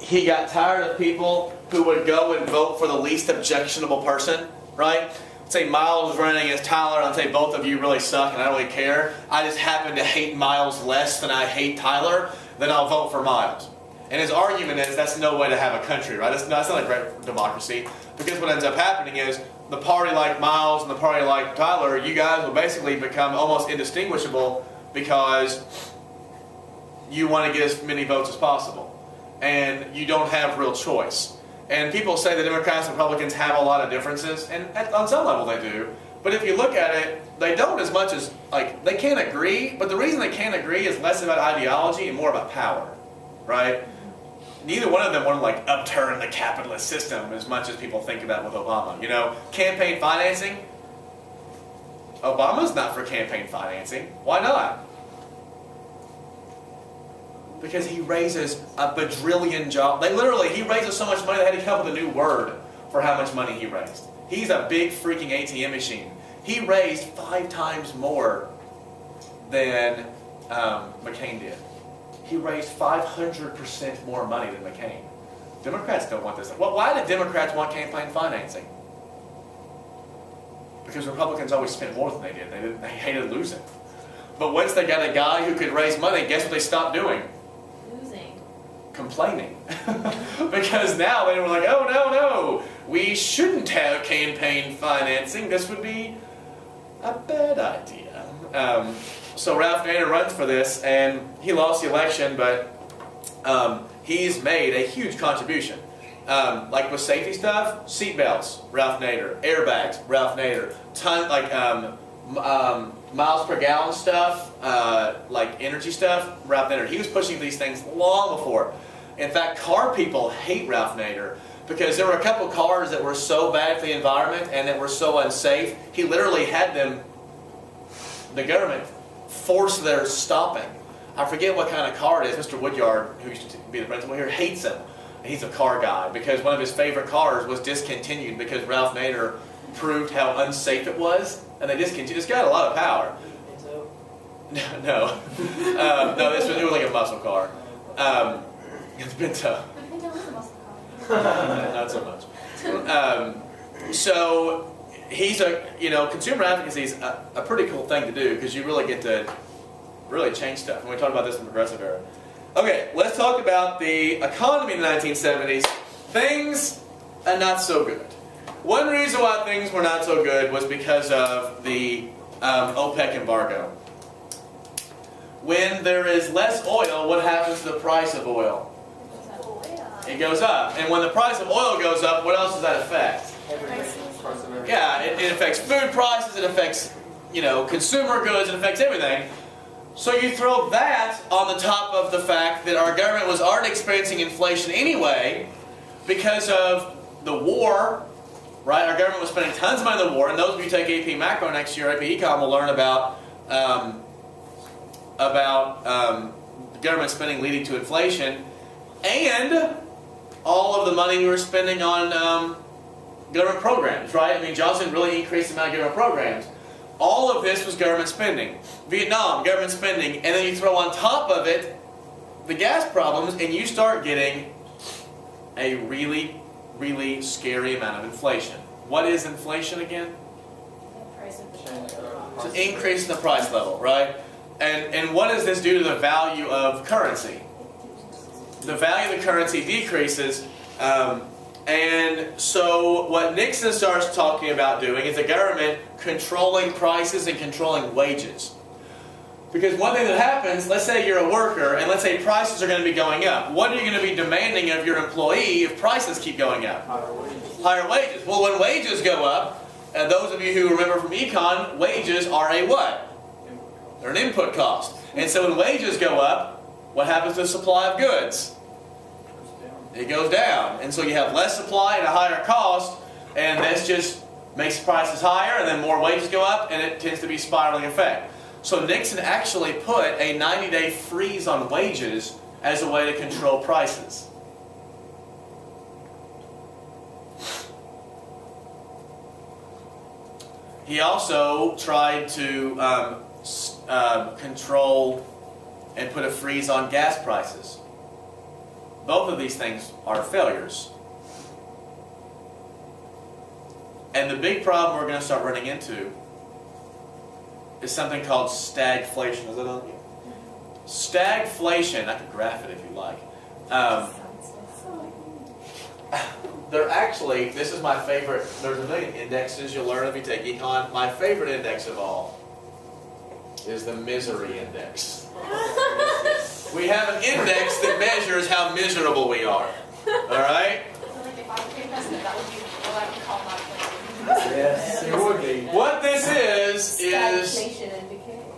he got tired of people who would go and vote for the least objectionable person, right? Say Miles was running against Tyler, and I'd say both of you really suck and I don't really care. I just happen to hate Miles less than I hate Tyler, then I'll vote for Miles. And his argument is that's no way to have a country, right? That's not a great democracy, because what ends up happening is the party like Miles and the party like Tyler, you guys will basically become almost indistinguishable because you want to get as many votes as possible. And you don't have real choice. And people say the Democrats and Republicans have a lot of differences, and on some level they do. But if you look at it, they don't as much as, like, they can't agree, but the reason they can't agree is less about ideology and more about power, right? Neither one of them want to, like, upturn the capitalist system as much as people think about with Obama. You know, campaign financing, Obama's not for campaign financing. Why not? Because he raises a bajillion jobs. He raises so much money they had to come up with a new word for how much money he raised. He's a big freaking ATM machine. He raised 5 times more than McCain did. He raised 500% more money than McCain. Democrats don't want this. Well, why did Democrats want campaign financing? Because Republicans always spent more than they did. They hated losing. But once they got a guy who could raise money, guess what they stopped doing? Complaining. Because now they were like, oh no, we shouldn't have campaign financing. This would be a bad idea. So Ralph Nader runs for this, and he lost the election, but he's made a huge contribution. Like with safety stuff, seatbelts, Ralph Nader. Airbags, Ralph Nader. Miles per gallon stuff, like energy stuff, Ralph Nader. He was pushing these things long before. In fact, car people hate Ralph Nader because there were a couple cars that were so bad for the environment and that were so unsafe, he literally had them, the government, force their stopping. I forget what kind of car it is. Mr. Woodyard, who used to be the principal here, hates him. He's a car guy because one of his favorite cars was discontinued because Ralph Nader proved how unsafe it was, and they discontinued. This guy had a lot of power. No, this was like a muscle car. It's Pinto. Not so much. So he's consumer advocacy is a pretty cool thing to do because you really get to really change stuff. And we talked about this in the progressive era. Okay, let's talk about the economy in the 1970s. Things are not so good. One reason why things were not so good was because of the OPEC embargo. When there is less oil, what happens to the price of oil? It goes up. And when the price of oil goes up, what else does that affect? Yeah, it affects food prices, it affects, consumer goods, it affects everything. So you throw that on the top of the fact that our government was already experiencing inflation anyway because of the war, right? Our government was spending tons of money on the war, and those of you who take AP Macro next year, AP Econ will learn about government spending leading to inflation, and all of the money we were spending on government programs, right? I mean, Johnson really increased the amount of government programs. All of this was government spending. Vietnam, government spending, and then you throw on top of it the gas problems, and you start getting a really, really scary amount of inflation. What is inflation again? It's an increase in the price level, right? And what does this do to the value of currency? The value of the currency decreases, and so what Nixon starts talking about doing is the government controlling prices and controlling wages. Because one thing that happens, let's say you're a worker, and let's say prices are going to be going up. What are you going to be demanding of your employee if prices keep going up? Higher wages. Higher wages. Well, when wages go up, and those of you who remember from econ, wages are a what? They're an input cost. And so when wages go up, what happens to the supply of goods? It goes down. And so you have less supply at a higher cost, and this just makes prices higher, and then more wages go up, and it tends to be a spiraling effect. So Nixon actually put a 90-day freeze on wages as a way to control prices. He also tried to control and put a freeze on gas prices Both of these things are failures. And the big problem we're going to start running into is something called stagflation. Is that on? Stagflation, I could graph it if you like. They're actually, this is my favorite, there's a million indexes you'll learn if you take econ. My favorite index of all is the misery index. We have an index that measures how miserable we are. Alright? Like if I became president, that would be what I would call my plan. Yes, it would be. What this is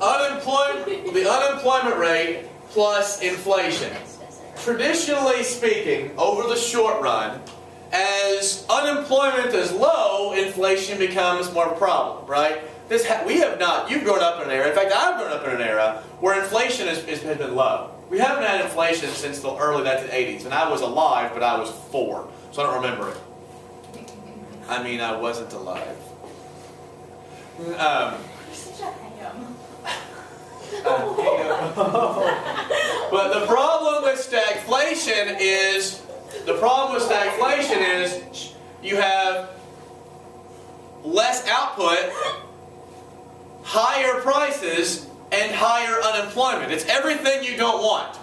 unemployment, the unemployment rate plus inflation. Traditionally speaking, over the short run, as unemployment is low, inflation becomes more of a problem, right? We have not, you've grown up in an era, in fact I've grown up in an era where inflation has been low. We haven't had inflation since the early 1980s, and I was alive, but I was 4, so I don't remember it. I mean, I wasn't alive. You're such a ham. But the problem with stagflation is, you have less output, higher prices, and higher unemployment. It's everything you don't want.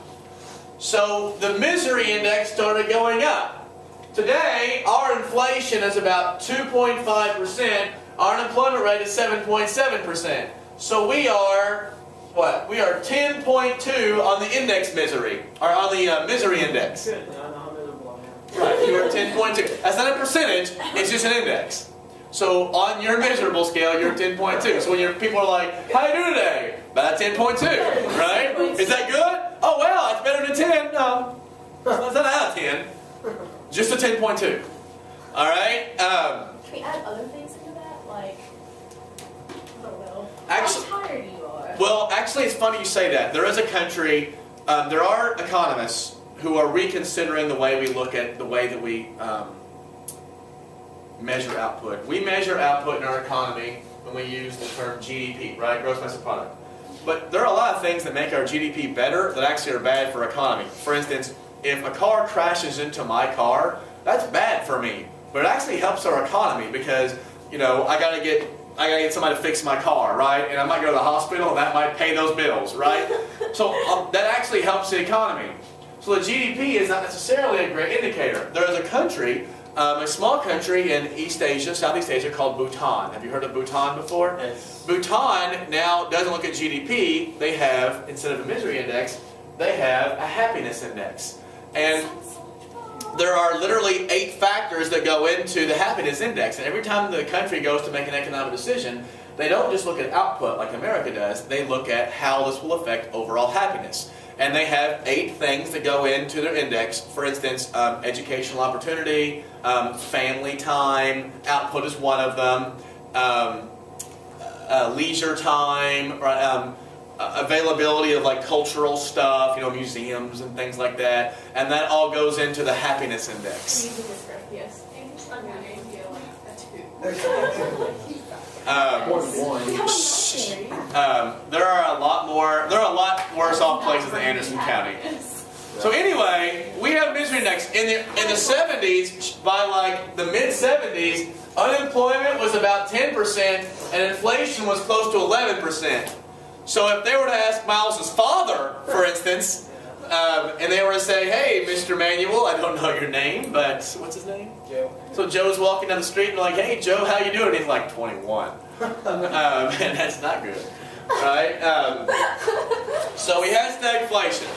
So the misery index started going up. Today, our inflation is about 2.5%. Our unemployment rate is 7.7%. So we are, what? We are 10.2 on the index misery, or on the misery index. Good. No, I'm miserable now. Right, you are 10.2. That's not a percentage, it's just an index. So on your miserable scale, you're 10.2. So when people are like, how you doing today? About 10.2, right? Is that good? Oh well, it's better than 10. No, that's not out of 10. Just a 10.2. Alright? Can we add other things into that? Like, I don't know. Actually, how tired you are. Well, actually, it's funny you say that. There is a country, there are economists who are reconsidering the way we look at the way that we measure output. We measure output in our economy when we use the term GDP, right? Gross domestic product. But there are a lot of things that make our GDP better that actually are bad for economy. For instance, if a car crashes into my car, that's bad for me. But it actually helps our economy because, you know, I gotta get somebody to fix my car, right? And I might go to the hospital and that might pay those bills, right? So that actually helps the economy. So the GDP is not necessarily a great indicator. There is a country, a small country in East Asia, Southeast Asia, called Bhutan. Have you heard of Bhutan before? Yes. Bhutan now doesn't look at GDP. They have, instead of a misery index, they have a happiness index. And there are literally 8 factors that go into the happiness index. And every time the country goes to make an economic decision, they don't just look at output like America does. They look at how this will affect overall happiness. And they have 8 things that go into their index. For instance, educational opportunity, family time, output is one of them, leisure time, availability of like cultural stuff, you know, museums and things like that. And that all goes into the happiness index. Yes. I'm going to give you like a 2. There are a lot worse off places than Anderson County. So anyway, we have a misery index. In the 70s, by like the mid-70s, unemployment was about 10% and inflation was close to 11%. So if they were to ask Miles's father, for instance, and they were to say, hey, Mr. Manuel, I don't know your name, but what's his name? Joe. So Joe's walking down the street and like, hey, Joe, how you doing? And he's like, 21. And that's not good, right? So we have stagflation.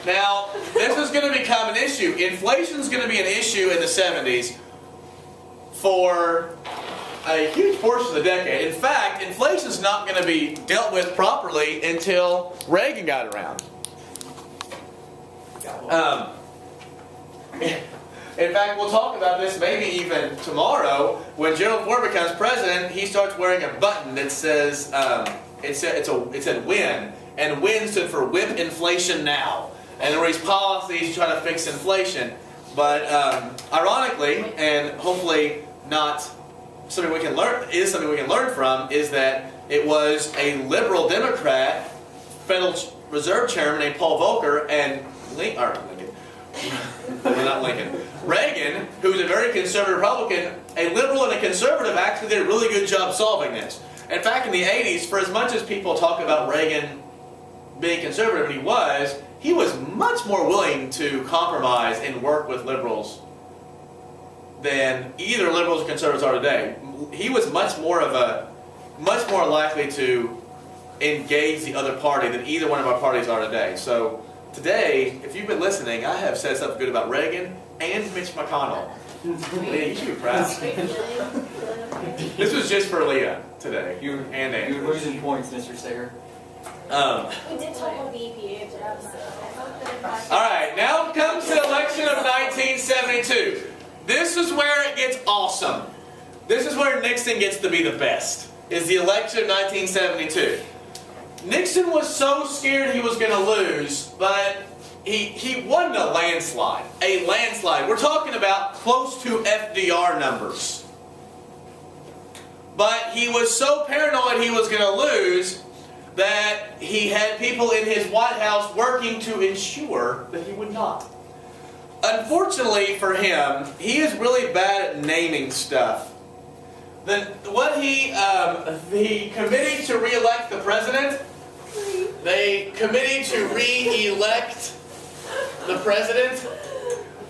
Now, this is going to become an issue. Inflation is going to be an issue in the 70s for a huge portion of the decade. In fact, inflation is not going to be dealt with properly until Reagan got around. In fact, we'll talk about this maybe even tomorrow. When Gerald Ford becomes president, he starts wearing a button that says, it said WIN, and WIN stood for Whip Inflation Now. And there were these policies to try to fix inflation. But ironically, and hopefully not something we can learn from, is that it was a liberal Democrat Federal Reserve Chairman named Paul Volcker and Well, not Lincoln. Reagan, who was a very conservative Republican, a liberal and a conservative, actually did a really good job solving this. In fact, in the 80s, for as much as people talk about Reagan being conservative, and he was much more willing to compromise and work with liberals than either liberals or conservatives are today. He was much more likely to engage the other party than either one of our parties are today. So today, if you've been listening, I have said something good about Reagan and Mitch McConnell. Leah, you should be proud. This was just for Leah today. You're Andrew. losing points, Mr. Sager. We did talk about the EPA, Alright, now comes the election of 1972. This is where it gets awesome. This is where Nixon gets to be the best, is the election of 1972. Nixon was so scared he was going to lose, but he won a landslide. A landslide. We're talking about close to FDR numbers. But he was so paranoid he was going to lose that he had people in his White House working to ensure that he would not. Unfortunately for him, he is really bad at naming stuff. The committee to re-elect the president, the committee to re-elect the president,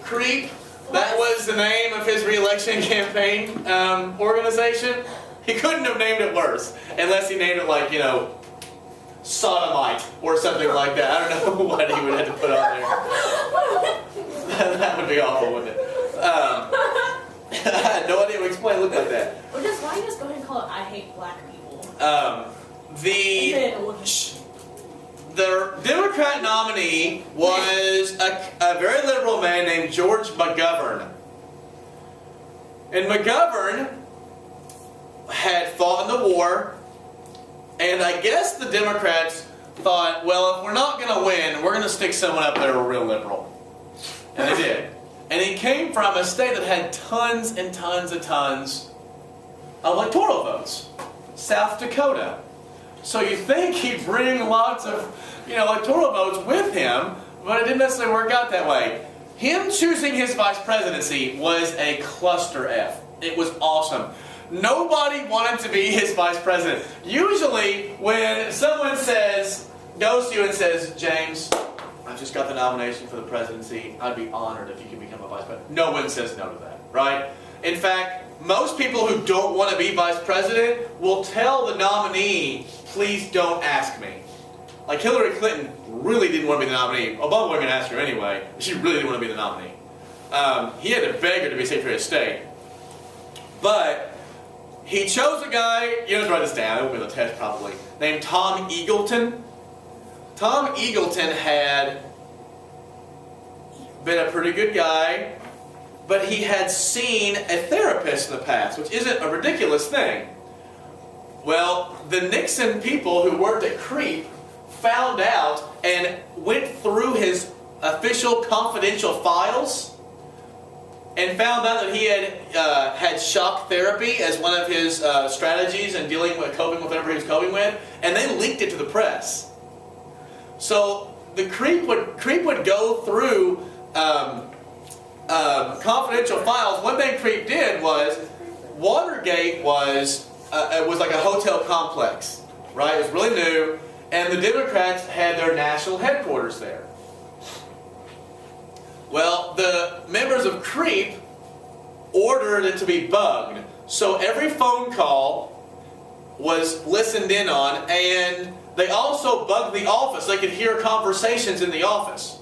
CREEP, that was the name of his re-election campaign organization. He couldn't have named it worse, unless he named it like, sodomite or something like that. I don't know what he would have to put on there. That would be awful, wouldn't it? I had no idea what to explain. It looked like that. Or just, why don't you just go ahead and call it I Hate Black People? The Democrat nominee was a very liberal man named George McGovern. And McGovern had fought in the war, and I guess the Democrats thought, well, if we're not going to win, we're going to stick someone up there real liberal. And they did. And he came from a state that had tons and tons and tons of electoral votes. South Dakota. So you think he'd bring lots of, electoral votes with him, but it didn't necessarily work out that way. Him choosing his vice presidency was a cluster F. It was awesome. Nobody wanted to be his vice president. Usually, when someone goes to you and says, James, I've just got the nomination for the presidency, I'd be honored if you could become a vice president. No one says no to that, right? In fact, most people who don't want to be vice president will tell the nominee, please don't ask me. Like Hillary Clinton really didn't want to be the nominee. Obama wasn't going to ask her anyway, but she really didn't want to be the nominee. He had to beg her to be Secretary of State. But he chose a guy, you have to write this down, it won't be on the test probably, named Tom Eagleton. Tom Eagleton had been a pretty good guy, but he had seen a therapist in the past, which isn't a ridiculous thing. Well, the Nixon people who worked at CREEP found out and went through his official confidential files and found out that he had shock therapy as one of his strategies in coping with whatever he was coping with, and they leaked it to the press. So the CREEP would go through confidential files. One thing CREEP did was Watergate was like a hotel complex, right? It was really new, and the Democrats had their national headquarters there. Well, the members of CREEP ordered it to be bugged. So every phone call was listened in on, and they also bugged the office. They could hear conversations in the office.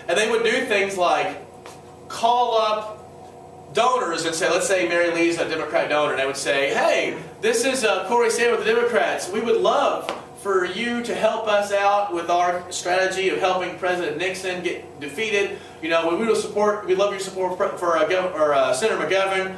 And they would do things like call up donors and say, let's say Mary Lee's a Democrat donor, and they would say, hey, this is Corey Sayer with the Democrats. We would love for you to help us out with our strategy of helping President Nixon get defeated. We'd love your support for Senator McGovern.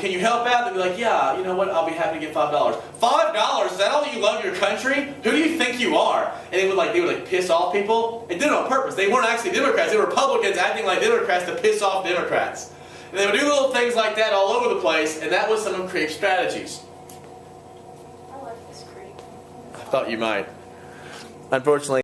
Can you help out? They'd be like, yeah, you know what, I'll be happy to give $5. $5? Is that all you love your country? Who do you think you are? And they would piss off people. They did it on purpose. They weren't actually Democrats. They were Republicans acting like Democrats to piss off Democrats. And they would do little things like that all over the place, and that was some of CREEP's strategies. I like this CREEP. I thought you might. Unfortunately,